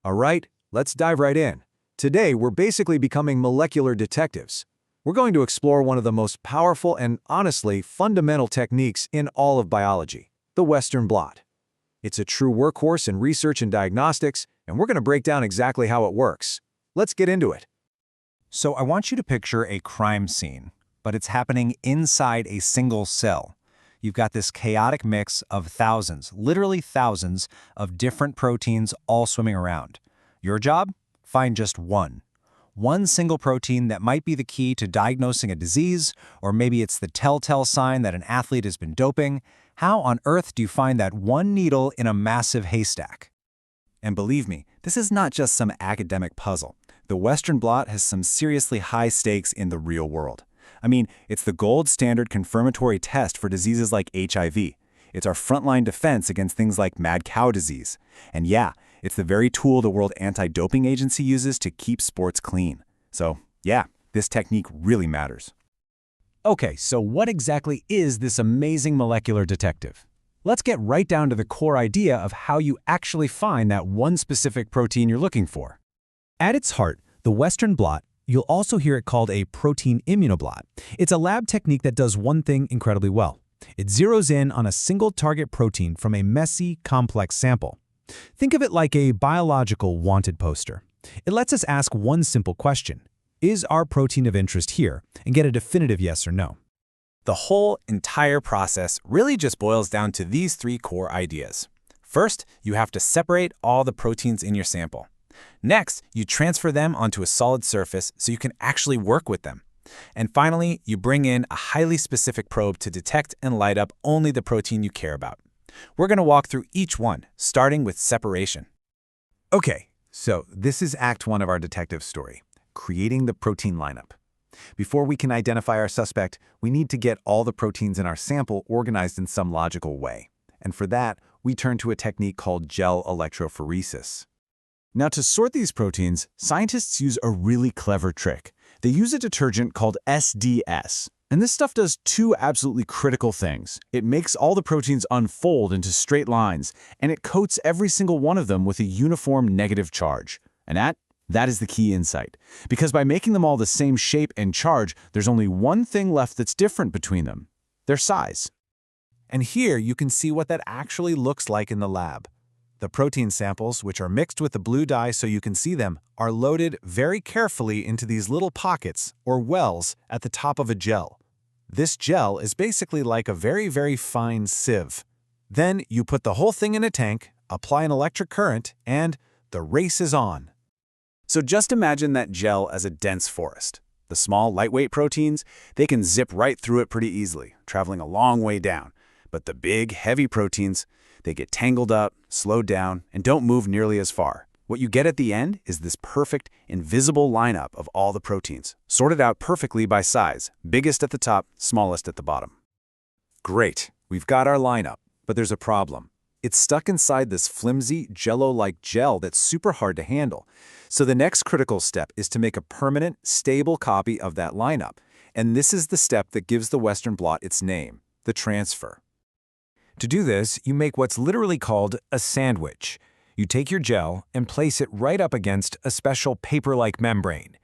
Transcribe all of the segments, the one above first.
All right, let's dive right in. Today, we're basically becoming molecular detectives. We're going to explore one of the most powerful and, honestly, fundamental techniques in all of biology, the Western blot. It's a true workhorse in research and diagnostics, and we're going to break down exactly how it works. Let's get into it. So I want you to picture a crime scene, but it's happening inside a single cell. You've got this chaotic mix of thousands, literally thousands, of different proteins all swimming around. Your job? Find just one. One single protein that might be the key to diagnosing a disease, or maybe it's the telltale sign that an athlete has been doping. How on earth do you find that one needle in a massive haystack? And believe me, this is not just some academic puzzle. The Western blot has some seriously high stakes in the real world. I mean, it's the gold standard confirmatory test for diseases like HIV. It's our frontline defense against things like mad cow disease. And yeah, it's the very tool the World Anti-Doping Agency uses to keep sports clean. So yeah, this technique really matters. Okay, so what exactly is this amazing molecular detective? Let's get right down to the core idea of how you actually find that one specific protein you're looking for. At its heart, the Western blot, you'll also hear it called a protein immunoblot. It's a lab technique that does one thing incredibly well. It zeroes in on a single target protein from a messy, complex sample. Think of it like a biological wanted poster. It lets us ask one simple question: is our protein of interest here? And get a definitive yes or no. The whole entire process really just boils down to these three core ideas. First, you have to separate all the proteins in your sample. Next, you transfer them onto a solid surface so you can actually work with them. And finally, you bring in a highly specific probe to detect and light up only the protein you care about. We're going to walk through each one, starting with separation. Okay, so this is Act 1 of our detective story, creating the protein lineup. Before we can identify our suspect, we need to get all the proteins in our sample organized in some logical way. And for that, we turn to a technique called gel electrophoresis. Now, to sort these proteins, scientists use a really clever trick. They use a detergent called SDS. And this stuff does two absolutely critical things. It makes all the proteins unfold into straight lines, and it coats every single one of them with a uniform negative charge. And that is the key insight. Because by making them all the same shape and charge, there's only one thing left that's different between them: their size. And here you can see what that actually looks like in the lab. The protein samples, which are mixed with the blue dye so you can see them, are loaded very carefully into these little pockets, or wells, at the top of a gel. This gel is basically like a very, very fine sieve. Then you put the whole thing in a tank, apply an electric current, and the race is on. So just imagine that gel as a dense forest. The small, lightweight proteins, they can zip right through it pretty easily, traveling a long way down. But the big, heavy proteins, they get tangled up, slowed down, and don't move nearly as far. What you get at the end is this perfect, invisible lineup of all the proteins, sorted out perfectly by size, biggest at the top, smallest at the bottom. Great, we've got our lineup, but there's a problem. It's stuck inside this flimsy, jello-like gel that's super hard to handle. So the next critical step is to make a permanent, stable copy of that lineup. And this is the step that gives the Western blot its name, the transfer. To do this, you make what's literally called a sandwich. You take your gel and place it right up against a special paper-like membrane.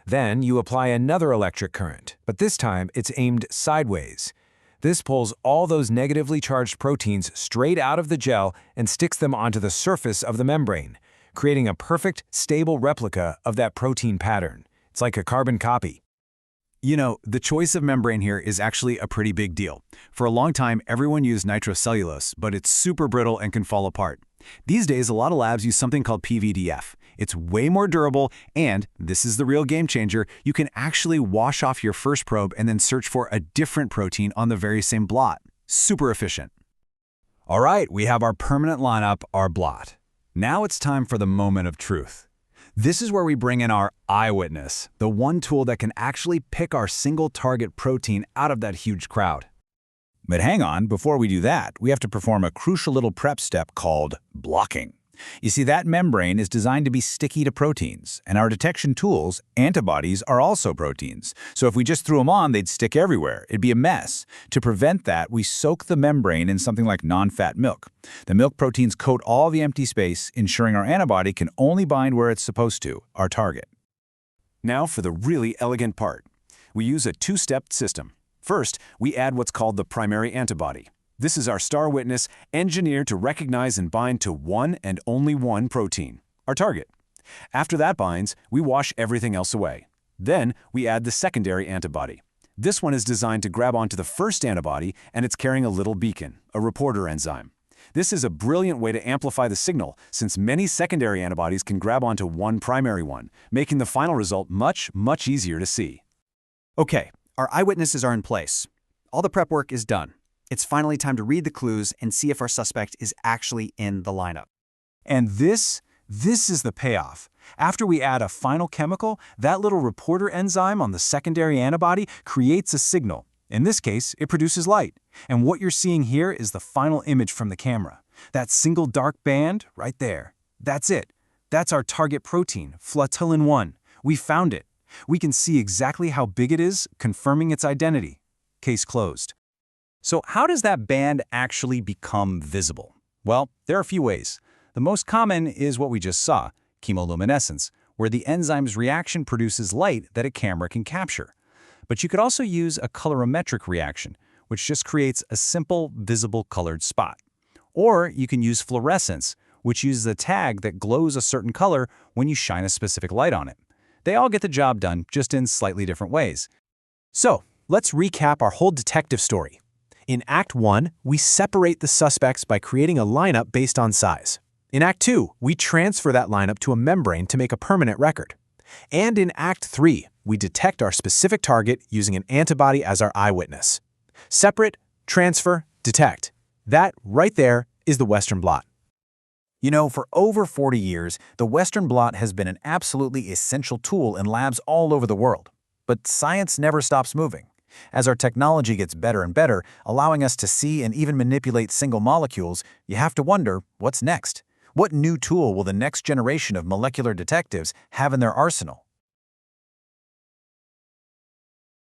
Then you apply another electric current, but this time it's aimed sideways. This pulls all those negatively charged proteins straight out of the gel and sticks them onto the surface of the membrane, creating a perfect, stable replica of that protein pattern. It's like a carbon copy. You know, the choice of membrane here is actually a pretty big deal. For a long time, everyone used nitrocellulose, but it's super brittle and can fall apart. These days, a lot of labs use something called PVDF. It's way more durable, and this is the real game changer, you can actually wash off your first probe and then search for a different protein on the very same blot. Super efficient. All right, we have our permanent lineup, our blot. Now it's time for the moment of truth. This is where we bring in our eyewitness, the one tool that can actually pick our single target protein out of that huge crowd. But hang on, before we do that, we have to perform a crucial little prep step called blocking. You see, that membrane is designed to be sticky to proteins, and our detection tools, antibodies, are also proteins. So if we just threw them on, they'd stick everywhere. It'd be a mess. To prevent that, we soak the membrane in something like non-fat milk. The milk proteins coat all the empty space, ensuring our antibody can only bind where it's supposed to, our target. Now for the really elegant part. We use a two-step system. First, we add what's called the primary antibody. This is our star witness engineered to recognize and bind to one and only one protein, our target. After that binds, we wash everything else away. Then we add the secondary antibody. This one is designed to grab onto the first antibody, and it's carrying a little beacon, a reporter enzyme. This is a brilliant way to amplify the signal, since many secondary antibodies can grab onto one primary one, making the final result much, much easier to see. Okay, our eyewitnesses are in place. All the prep work is done. It's finally time to read the clues and see if our suspect is actually in the lineup. And this is the payoff. After we add a final chemical, that little reporter enzyme on the secondary antibody creates a signal. In this case, it produces light. And what you're seeing here is the final image from the camera. That single dark band right there. That's it. That's our target protein, flatyllin-1. We found it. We can see exactly how big it is, confirming its identity. Case closed. So how does that band actually become visible? Well, there are a few ways. The most common is what we just saw, chemoluminescence, where the enzyme's reaction produces light that a camera can capture. But you could also use a colorimetric reaction, which just creates a simple, visible colored spot. Or you can use fluorescence, which uses a tag that glows a certain color when you shine a specific light on it. They all get the job done, just in slightly different ways. So, let's recap our whole detective story. In Act 1, we separate the suspects by creating a lineup based on size. In Act 2, we transfer that lineup to a membrane to make a permanent record. And in Act 3, we detect our specific target using an antibody as our eyewitness. Separate, transfer, detect. That, right there, is the Western Blot. You know, for over 40 years, the Western Blot has been an absolutely essential tool in labs all over the world. But science never stops moving. As our technology gets better and better, allowing us to see and even manipulate single molecules, you have to wonder, what's next? What new tool will the next generation of molecular detectives have in their arsenal?